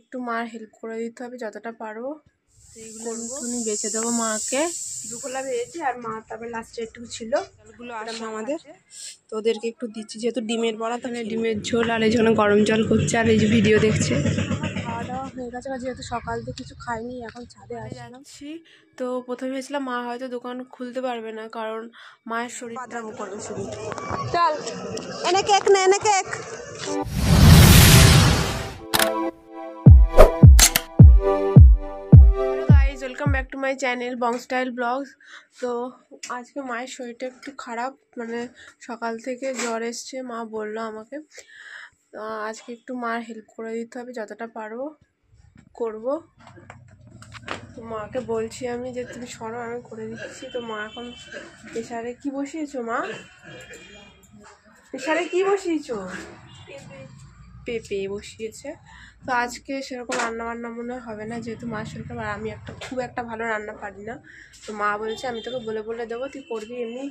একটু মার হেল্প করে দিতে হবে যতটা পারবো। এইগুলো আমি বেছে দেবো মাকে। দুখোলা ভেজেছি আর মা তারপরে লাস্টে একটু ছিল ওগুলো আসে আমাদের, তো ওদেরকে একটু দিচ্ছি যেহেতু ডিমের বড়া, তাহলে ডিমের ঝোল আর এই জন্য গরম জল করছে আর এই যে ভিডিও দেখছে। আমার খাওয়া দাওয়া হয়ে গেছে, যেহেতু সকাল থেকে কিছু খাইনি, এখন ছাদে যাচ্ছি। তো প্রথমে ভেবেছিলাম মা হয়তো দোকান খুলতে পারবে না, কারণ মায়ের শরীরটা করবে শুরু। চল এনে কেক নে, এনে cake. Welcome back to my channel Bong style blogs. তো আজকে মায়ের শরীরটা একটু খারাপ, মানে সকাল থেকে জ্বর এসছে, মা বললো আমাকে। তো আজকে একটু মার হেল্প করে দিতে হবে যতটা পারবো করবো। তো মাকে বলছি আমি যে তুমি সরো, আমি করে দিচ্ছি। তো মা এখন প্রেসারে কি বসিয়েছো মা? প্রেসারে কি বসিয়েছো? পেঁপে বসিয়েছে। তো আজকে সেরকম রান্না বান্না মনে হবে না, যেহেতু মার শরীরটা, আর আমি খুব একটা ভালো রান্না পারি না। তো মা বলছে আমি তোকে বলে বলে দেবো, তুই করবি। এমনি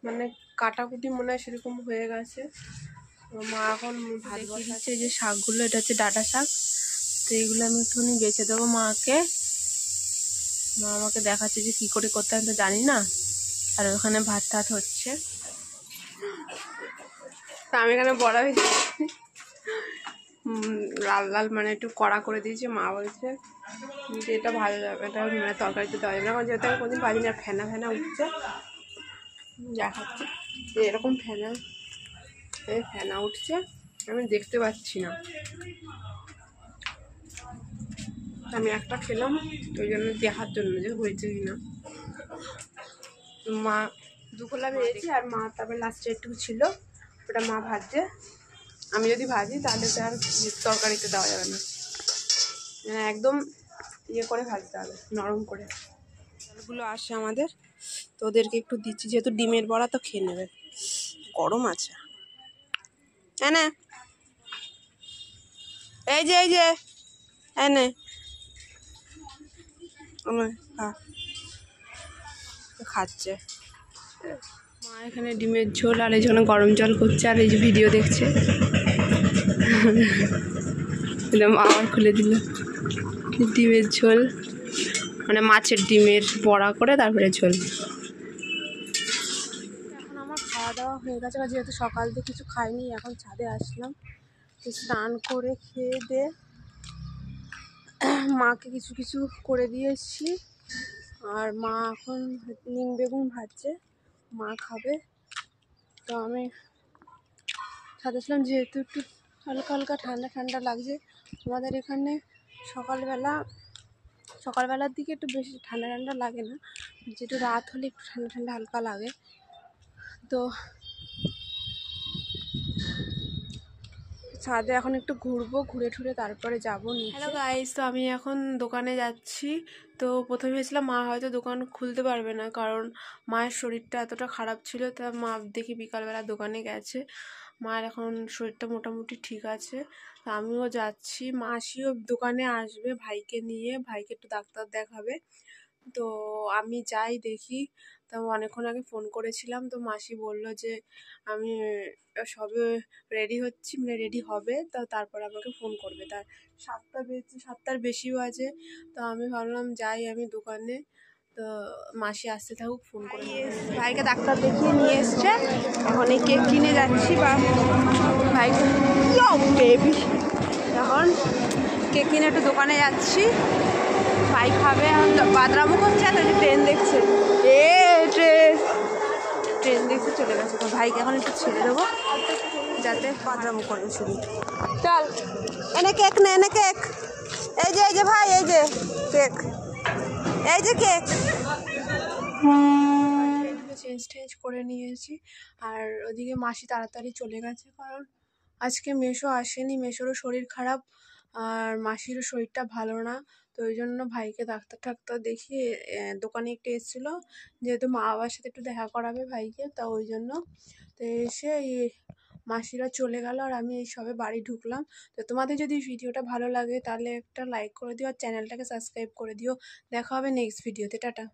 মানে কাটাকুটি মনে হয় সেরকম হয়ে গেছে। তো মা এখন ভাত বসাচ্ছে, যে শাকগুলো, এটা হচ্ছে ডাঁটা শাক। তো এইগুলো আমি একটুখানি বেছে দেবো মাকে। মা আমাকে দেখাচ্ছে যে কী করে করতে আমি তো জানি না। আর ওখানে ভাত টাত হচ্ছে। তা আমি এখানে বড়া হয়েছি লাল লাল, মানে একটু কড়া করে দিয়েছি। মা বলছে যে এটা ভালো যাবে, এটা মানে তরকারিতে দেওয়া যাবে না, কারণ যেহেতু আমি কোনোদিন ভাজি না। ফেনা ফেনা উঠছে, দেখাচ্ছে যে এরকম ফেনা উঠছে, আমি দেখতে পাচ্ছি না। আমি একটা খেলাম ওই জন্য, দেখার জন্য যে হয়েছে কিনা। মা দুখোলা ভেজেছি আর মা তারপরে লাস্টে একটু ছিল ওটা মা ভাজছে। আমি যদি ভাজি তাহলে তো আর তরকারিতে দেওয়া যাবে না, মানে একদম ইয়ে করে ভাজতে হবে, নরম করে। চালগুলো আসে আমাদের, তো ওদেরকে একটু দিচ্ছি, যেহেতু ডিমের বড়া তো খেয়ে নেবে। গরম আছে। এনে এই যে এনে খাচ্ছে মা। এখানে ডিমের ঝোল আর এই জন্য গরম জল করছে আর এই যে ভিডিও দেখছে। মা আবার খুলে দিল ডিমের ঝোল, মানে মাছের ডিমের বড়া করে তারপরে ঝোল। এখন আমার খাওয়া দাওয়া হয়ে গেছে, যেহেতু সকাল থেকে কিছু খাইনি, এখন ছাদে আসলাম। স্নান করে খেয়ে দিয়ে মাকে কিছু কিছু করে দিয়েছি। আর মা এখন নিম বেগুন ভাজছে, মা খাবে। তো আমি ছাদে আসলাম, যেহেতু একটু হালকা হালকা ঠান্ডা ঠান্ডা লাগছে। আমাদের এখানে সকালবেলার দিকে একটু বেশি ঠান্ডা ঠান্ডা লাগে না, যেটু রাত হলে একটু ঠান্ডা ঠান্ডা হালকা লাগে। তো ছাদে এখন একটু ঘুরবো, ঘুরে ঠুরে তারপরে যাবো নিচে। হ্যালো গাইস, তো আমি এখন দোকানে যাচ্ছি। তো প্রথমে ভেবেছিলাম মা হয়তো দোকান খুলতে পারবে না, কারণ মায়ের শরীরটা এতটা খারাপ ছিল। তা মা দেখি বিকালবেলা দোকানে গেছে। মায়ের এখন শরীরটা মোটামুটি ঠিক আছে। তা আমিও যাচ্ছি, মাসিও দোকানে আসবে ভাইকে নিয়ে, ভাইকে একটু ডাক্তার দেখাবে। তো আমি যাই দেখি। তো অনেকক্ষণ আগে ফোন করেছিলাম, তো মাসি বলল যে আমি সবে রেডি হচ্ছি, মানে রেডি হবে, তো তারপর আমাকে ফোন করবে। তার 7টার বেশি বাজে। তো আমি ভাবলাম যাই আমি দোকানে, তো মাসি আসতে থাকুক, ফোন করে। ভাইকে ডাক্তার দেখিয়ে নিয়ে এসছে, এখন এই কেক কিনে যাচ্ছি। বা ভাইকে বেবি এখন কেক কিনে একটু দোকানে যাচ্ছি, ভাই খাবে। এখন বাদরামও করছে, আর ট্রেন দেখছে, ট্রেন দেখতে চলে গেছে। তো ভাইকে এখন একটু ছেড়ে দেবো, যাতে বাদরামও করবে শুধু। চল এনে কেক নে, এনে কেক। এই যে ভাই, এই যে কেক, এই যে কেক। চেঞ্জ করে নিয়েছি। আর ওদিকে মাসি তাড়াতাড়ি চলে গেছে, কারণ আজকে মেসো আসেনি, মেসোরও শরীর খারাপ আর মাসিরও শরীরটা ভালো না। তো ওই জন্য ভাইকে ডাক্তার দেখিয়ে দোকানে একটু এসেছিলো, যেহেতু মা বাবার সাথে একটু দেখা করাবে ভাইকে, তা ওই জন্য। তো এসে মাসিরা চলে গেল আর আমি এই সবে বাড়ি ঢুকলাম। তো তোমাদের যদি ভিডিওটা ভালো লাগে তাহলে একটা লাইক করে দিও আর চ্যানেলটাকে সাবস্ক্রাইব করে দিও। দেখা হবে নেক্সট ভিডিওতে। টাটা।